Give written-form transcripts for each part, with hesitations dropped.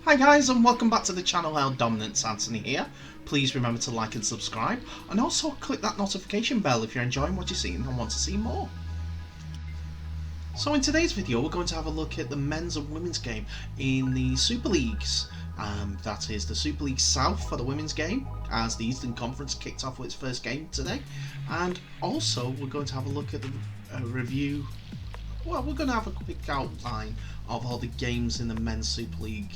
Hi guys, and welcome back to the channel. How Dominance Anthony here. Please remember to like and subscribe, and also click that notification bell if you're enjoying what you're seeing and want to see more. So in today's video we're going to have a look at the men's and women's game in the Super Leagues. That is the Super League South for the women's game, as the Eastern Conference kicked off with its first game today. And also we're going to have a look at the review. Well, we're going to have a quick outline of all the games in the men's Super League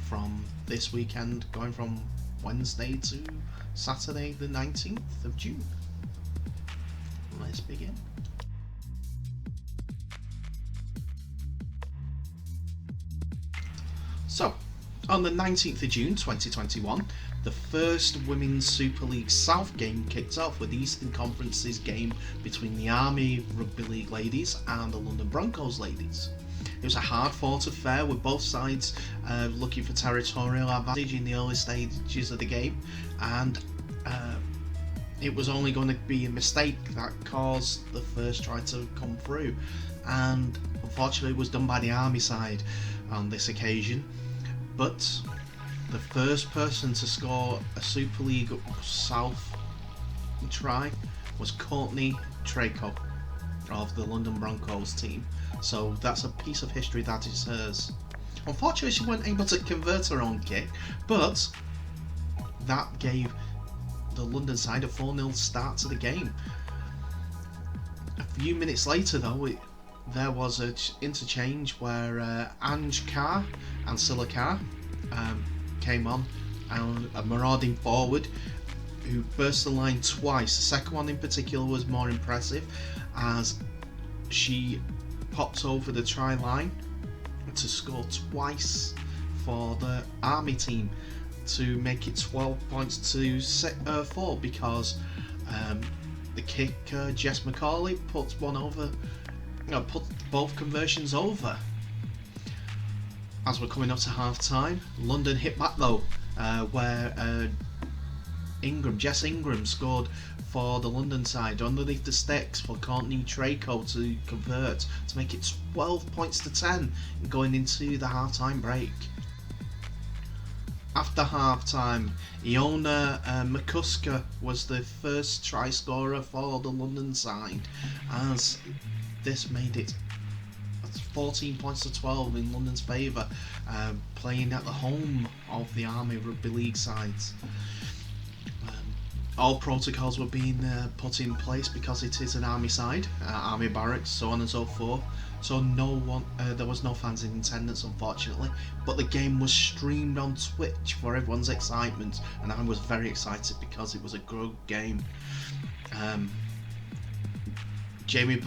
from this weekend, going from Wednesday to Saturday the 19th of June. Let's begin. So, on the 19th of June 2021, the first Women's Super League South game kicked off with the Eastern Conference's game between the Army Rugby League ladies and the London Broncos ladies. It was a hard-fought affair with both sides looking for territorial advantage in the early stages of the game, and it was only going to be a mistake that caused the first try to come through, and unfortunately it was done by the Army side on this occasion. But the first person to score a Super League South try was Courtney Traco of the London Broncos team. So that's a piece of history that is hers. Unfortunately, she wasn't able to convert her own kick, but that gave the London side a 4-0 start to the game. A few minutes later, though, there was an interchange where Ange Carr and Scylla Carr came on, and a marauding forward who burst the line twice. The second one in particular was more impressive, as she popped over the try line to score twice for the Army team to make it 12 points to 4, because the kicker Jess McCauley put both conversions over. As we're coming up to half time, London hit back though, where Jess Ingram scored for the London side underneath the sticks for Courtney Traco to convert to make it 12 points to 10 going into the half-time break. After half-time, Iona McCusker was the first try scorer for the London side, as this made it 14 points to 12 in London's favour, playing at the home of the Army Rugby League sides. All protocols were being put in place because it is an Army side, Army barracks, so on and so forth. So there was no fans in attendance, unfortunately, but the game was streamed on Twitch for everyone's excitement, and I was very excited because it was a good game. Jamie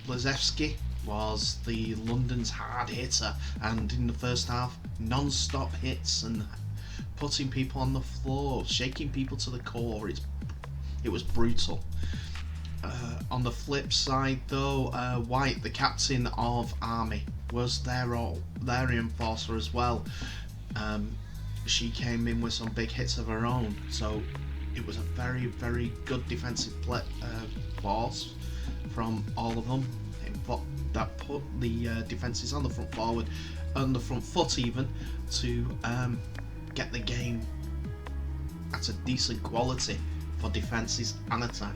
Blazewski was the London's hard hitter, and in the first half, non-stop hits and putting people on the floor, shaking people to the core. It was brutal. On the flip side though, White, the captain of Army, was their enforcer as well. She came in with some big hits of her own, so it was a very, very good defensive force from all of them. That put the defences on the front forward, on the front foot even, to get the game at a decent quality for defences and attack.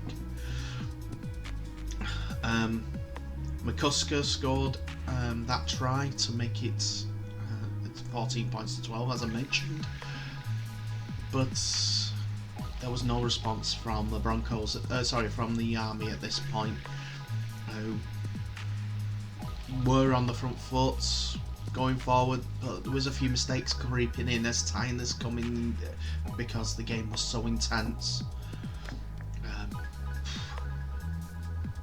McCusker scored that try to make it 14 points to 12, as I mentioned, but there was no response from the Broncos. From the Army at this point. Were on the front foot going forward, but there was a few mistakes creeping in as time is coming because the game was so intense.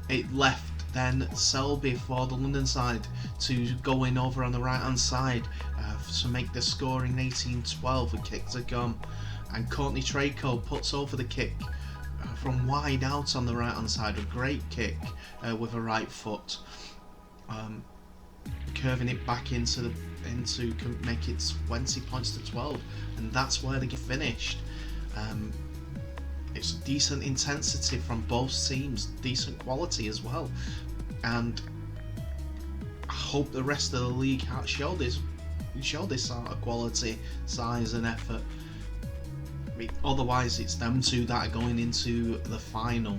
It left then Selby for the London side to go in over on the right hand side to make the scoring 18-12 with kick to come, and Courtney Traco puts over the kick from wide out on the right hand side, a great kick with a right foot, curving it back into make it 20 points to 12, and that's where the game finished. It's decent intensity from both teams, decent quality as well, and I hope the rest of the league show this show this sort of quality, size, and effort. I mean, otherwise, it's them two that are going into the final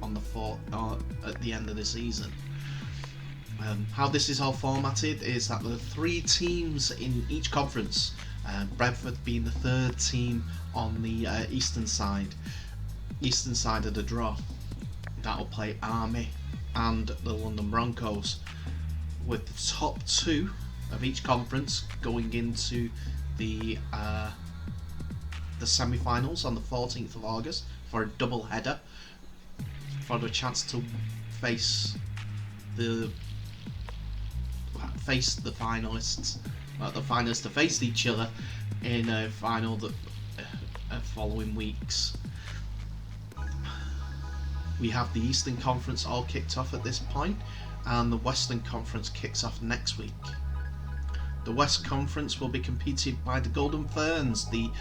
on the at the end of the season. How this is all formatted is that there are 3 teams in each conference. Betfred being the 3rd team on the eastern side of the draw. That'll play Army and the London Broncos, with the top 2 of each conference going into the semi-finals on the 14th of August for a double header, for the chance to face the finalists. The finalists to face each other in a final that following weeks. We have the Eastern Conference all kicked off at this point, and the Western Conference kicks off next week. The West Conference will be competed by the Golden Ferns, the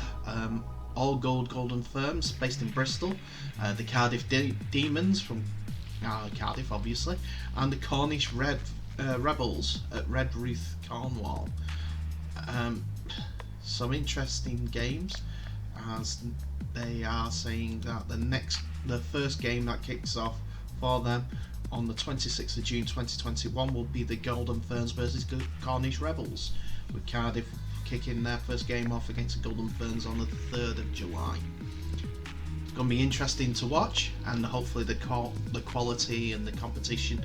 all gold Golden Ferns based in Bristol, the Cardiff Demons from Cardiff obviously, and the Cornish Rebels at Redruth, Cornwall. Some interesting games, as they are saying that the first game that kicks off for them on the 26th of June 2021 will be the Golden Ferns versus Cornish Rebels, with Cardiff kicking their first game off against the Golden Ferns on the 3rd of July. It's going to be interesting to watch, and hopefully the quality and the competition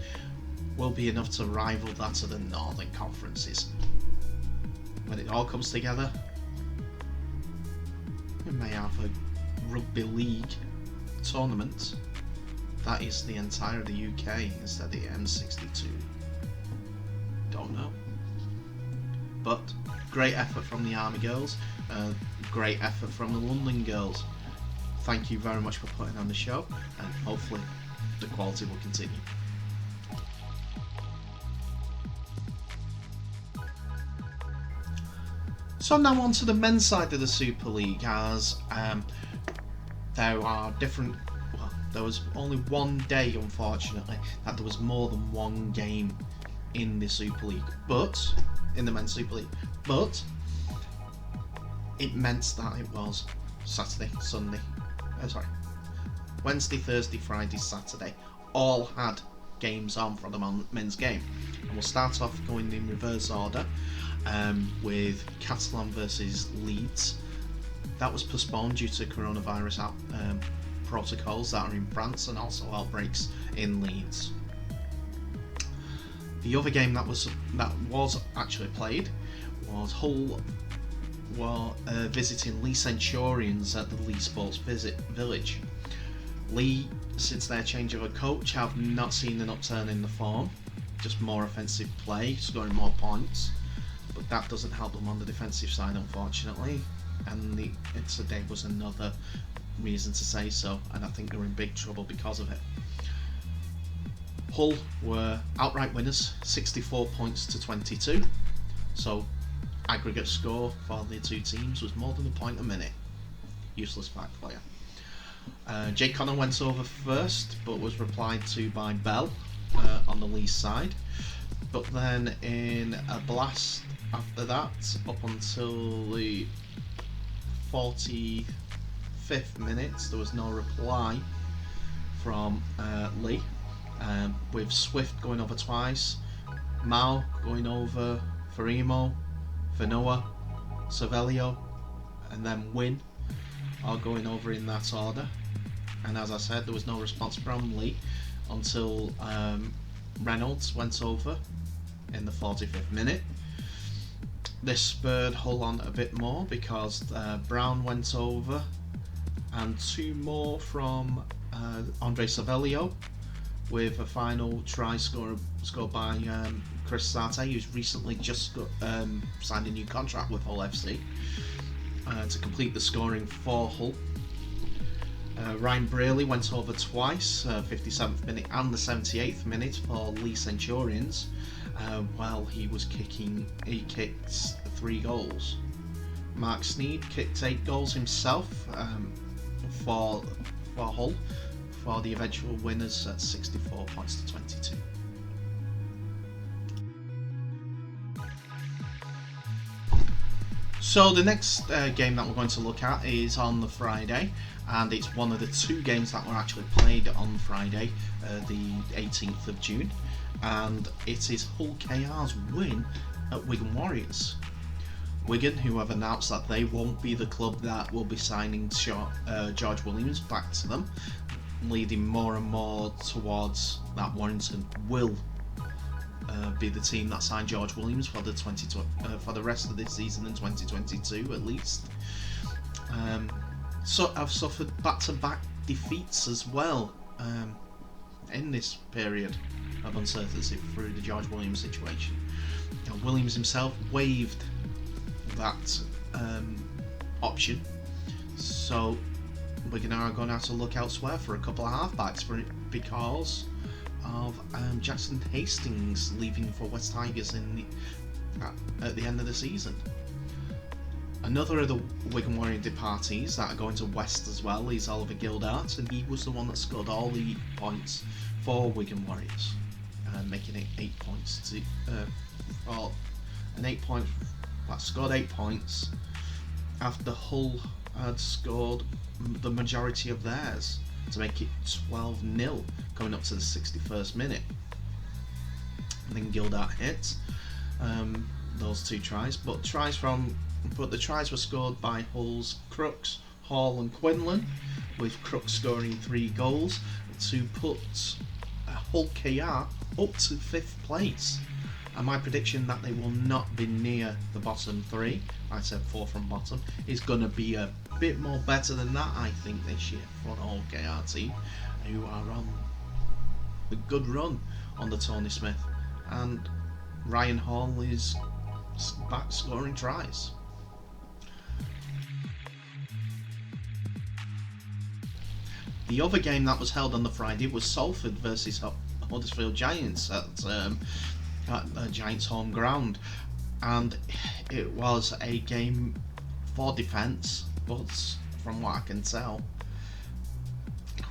will be enough to rival that of the Northern Conferences. When it all comes together, we may have a rugby league tournament that is the entire of the UK instead of the M62. Don't know. But great effort from the Army girls, great effort from the London girls. Thank you very much for putting on the show, and hopefully the quality will continue. So now on to the men's side of the Super League, as there was only one day, unfortunately, that there was more than one game in the Super League, but in the men's Super League, but it meant that it was Wednesday, Thursday, Friday, Saturday, all had games on for the men's game. And we'll start off going in reverse order, with Castleford versus Leeds. That was postponed due to coronavirus protocols that are in France, and also outbreaks in Leeds. The other game that was actually played was Hull visiting Lee Centurions at the Lee Sports Village. Lee, since their change of a coach, have not seen an upturn in the form, just more offensive play, scoring more points, but that doesn't help them on the defensive side, unfortunately, and today was another reason to say so, and I think they're in big trouble because of it. Hull were outright winners, 64 points to 22, so aggregate score for the two teams was more than a point a minute. Useless fact for you. Jake Connor went over first, but was replied to by Bell on the Lee side. But then in a blast after that, up until the 45th minute, there was no reply from Lee, with Swift going over twice, Mao going over for Emo, for Noah, Savelio, and then Win, all going over in that order. And as I said, there was no response from Lee until Reynolds went over in the 45th minute. This spurred Hull on a bit more because Brown went over, and two more from Andre Savelio, with a final try scored by Chris Sarte, who's recently just signed a new contract with Hull FC, to complete the scoring for Hull. Ryan Braley went over twice, 57th minute and the 78th minute for Lee Centurions, while he kicked 3 goals. Mark Sneed kicked 8 goals himself for Hull, for the eventual winners at 64 points to 22. So the next game that we're going to look at is on the Friday, and it's one of the two games that were actually played on Friday, the 18th of June, and it is Hull KR's win at Wigan Warriors. Wigan, who have announced that they won't be the club that will be signing George Williams back to them, leading more and more towards that Warrington will be the team that signed George Williams for the rest of this season in 2022 at least. So I've suffered back-to-back defeats as well in this period of uncertainty through the George Williams situation. Williams himself waived that option, so we're now going to have to look elsewhere for a couple of halfbacks for it because of Jackson Hastings leaving for West Tigers at the end of the season. Another of the Wigan Warrior departees that are going to West as well is Oliver Gildart, and he was the one that scored all the points for Wigan Warriors, making it 8 points to scored 8 points after Hull had scored the majority of theirs to make it 12-0 coming up to the 61st minute. And then Gildart hit those two tries, but the tries were scored by Hull's Crooks, Hall and Quinlan, with Crooks scoring 3 goals to put Hull KR up to 5th place. And my prediction that they will not be near the bottom 3, I said 4 from bottom, is going to be a bit more better than that, I think, this year for the Hull KR team, who are on a good run under Tony Smith. And Ryan Hall is back scoring tries. The other game that was held on the Friday was Salford versus Huddersfield Giants at Giants home ground, and it was a game for defence, but from what I can tell,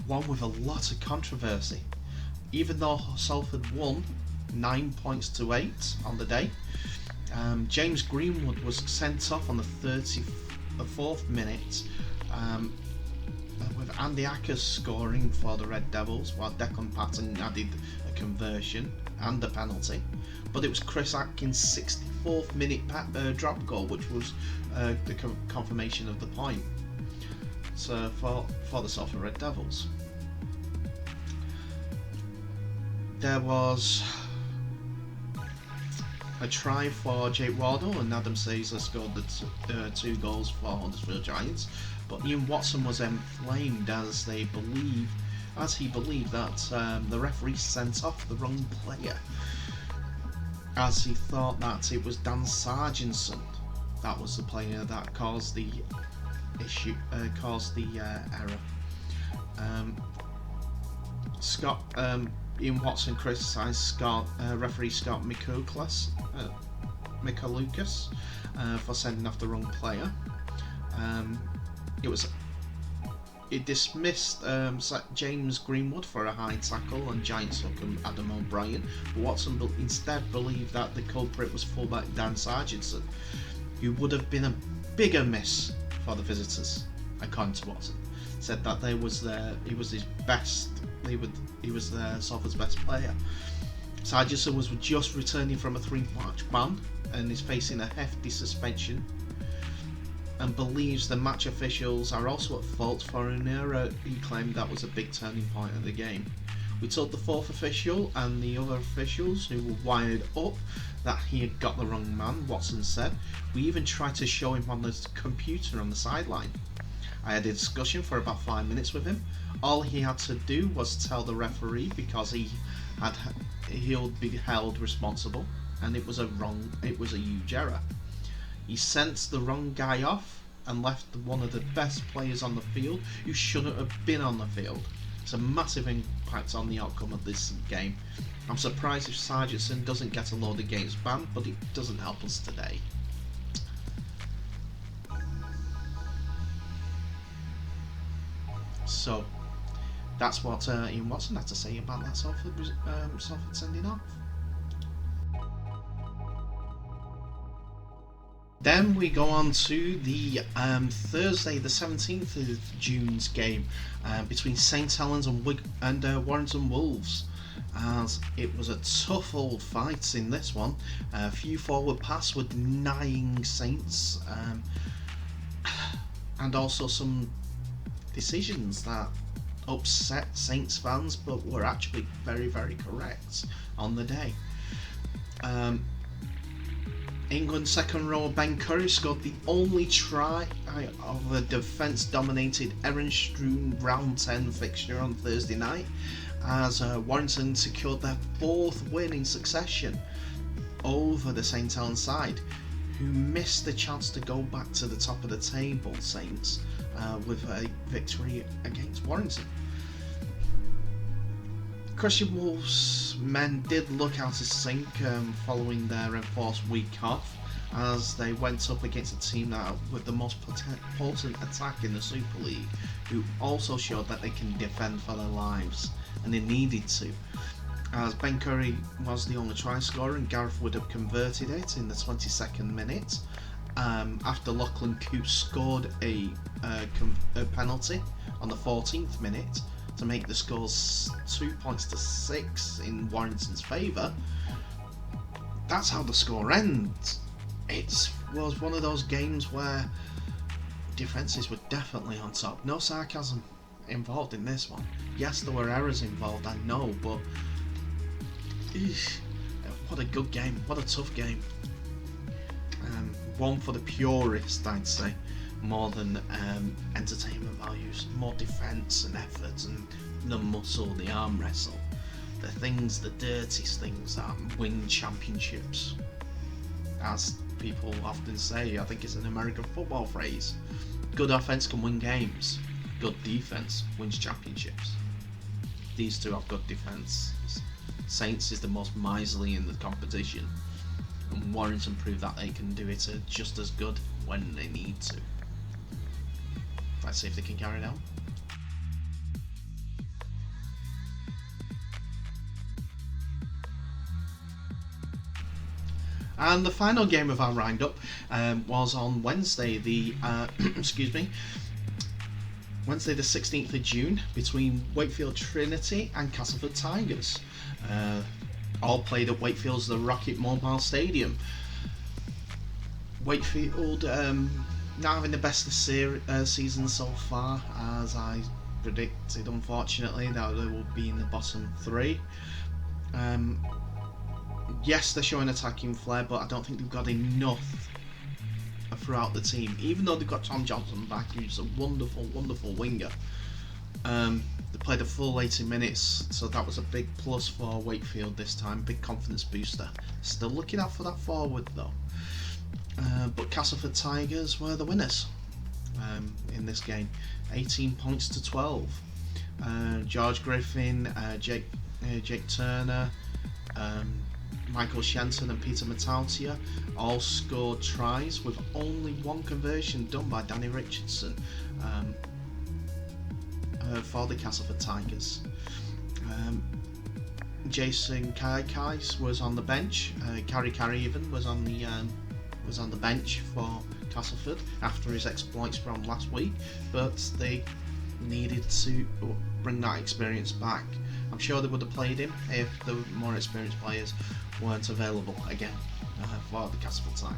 one with a lot of controversy. Even though Salford won 9 points to 8 on the day, James Greenwood was sent off on the 34th minute, with Andy Ackers scoring for the Red Devils, while Declan Patton added a conversion and a penalty. But it was Chris Atkins' 64th minute drop goal which was the confirmation of the point for the Salford Red Devils. There was a try for Jake Wardle, and Adam Caesar scored the 2 goals for Huddersfield Giants, but Ian Watson was inflamed as he believed that the referee sent off the wrong player, as he thought that it was Dan Sargentson that was the player that caused the error. Ian Watson criticised referee Scott Mikalukas for sending off the wrong player. It dismissed James Greenwood for a high tackle on Giants hooker Adam O'Brien, but Watson instead believed that the culprit was fullback Dan Sargentson, who would have been a bigger miss for the visitors, according to Watson. Said that he was Salford's best player. Sargentson was just returning from a 3-match ban and is facing a hefty suspension, and believes the match officials are also at fault for an error he claimed that was a big turning point of the game. We told the 4th official and the other officials, who were wired up, that he had got the wrong man, Watson said. We even tried to show him on the computer on the sideline. I had a discussion for about 5 minutes with him. All he had to do was tell the referee because he'll be held responsible, and it was a huge error. He sent the wrong guy off and left one of the best players on the field who shouldn't have been on the field. It's a massive impact on the outcome of this game. I'm surprised if Sargentson doesn't get a load of games banned, but it doesn't help us today. So that's what Ian Watson had to say about that Salford sending off. Then we go on to the Thursday, the 17th of June's game between St Helens and Warrington Wolves, as it was a tough old fight in this one. A few forward passes were denying Saints, and also some decisions that upset Saints fans but were actually very, very correct on the day. England's second rower Ben Curry scored the only try of a defence-dominated errand-strewn round 10 fixture on Thursday night, as Warrington secured their 4th win in succession over the St Helens side, who missed the chance to go back to the top of the table, Saints, with a victory against Warrington. Christian Wolves men did look out of sync following their enforced week off, as they went up against a team that with the most potent attack in the Super League, who also showed that they can defend for their lives, and they needed to, as Ben Curry was the only try scorer and Gareth would have converted it in the 22nd minute after Lachlan Coope scored a penalty on the 14th minute to make the scores 2 points to 6 in Warrington's favour. That's how the score ends. It was one of those games where defences were definitely on top. No sarcasm involved in this one. Yes, there were errors involved, I know, but what a good game, what a tough game. One for the purist, I'd say, more than entertainment values. More defence and effort and the muscle, the arm wrestle, the things, the dirtiest things that win championships. As people often say, I think it's an American football phrase, good offence can win games, good defence wins championships. These two have good defence. Saints is the most miserly in the competition, and Warrington proved that they can do it just as good when they need to. Let's see if they can carry it out. And the final game of our roundup was on Wednesday, the Wednesday the 16th of June, between Wakefield Trinity and Castleford Tigers. All played at Wakefield's The Rocket Mobile Stadium. Wakefield not having the best season so far, as I predicted, unfortunately, that they will be in the bottom 3. Yes, they're showing attacking flair, but I don't think they've got enough throughout the team. Even though they've got Tom Johnson back, who's a wonderful, wonderful winger. They played a full 80 minutes, so that was a big plus for Wakefield this time, big confidence booster. Still looking out for that forward though. But Castleford Tigers were the winners in this game, 18 points to 12. George Griffin, Jake Turner, Michael Shenton and Peter Matautia all scored tries, with only one conversion done by Danny Richardson for the Castleford Tigers. Jason Kaikais was on the bench. Carrie even was on the bench for Castleford after his exploits from last week, but they needed to bring that experience back. I'm sure they would have played him if the more experienced players weren't available again for the Castleford side.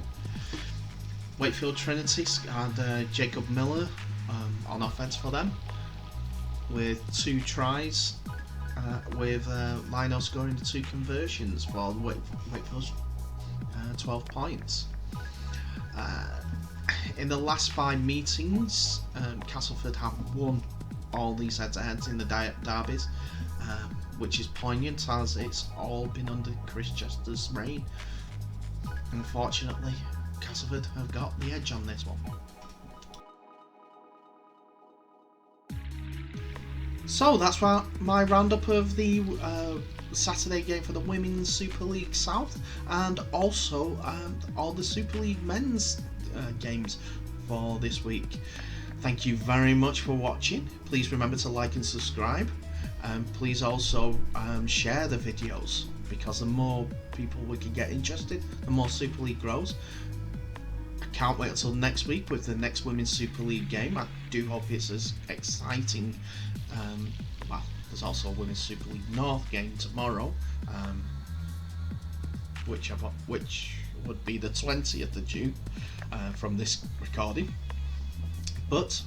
Wakefield Trinity had Jacob Miller on offence for them, with 2 tries, with Lionel scoring the 2 conversions for Wakefield's 12 points. In the last 5 meetings, Castleford have won all these head-to-heads in the derbies, which is poignant, as it's all been under Chris Chester's reign. Unfortunately, Castleford have got the edge on this one. So that's my roundup of the Saturday game for the Women's Super League South, and also all the Super League men's games for this week. Thank you very much for watching. Please remember to like and subscribe, and please also share the videos, because the more people we can get interested, the more Super League grows. I can't wait until next week with the next Women's Super League game. I do hope it's as exciting. Well, there's also a Women's Super League North game tomorrow, which would be the 20th of June from this recording. But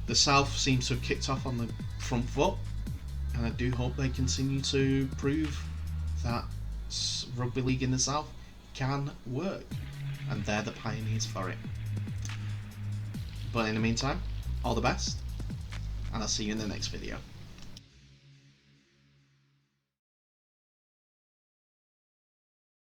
the South seems to have kicked off on the front foot, and I do hope they continue to prove that rugby league in the South can work, and they're the pioneers for it. But in the meantime, all the best, and I'll see you in the next video.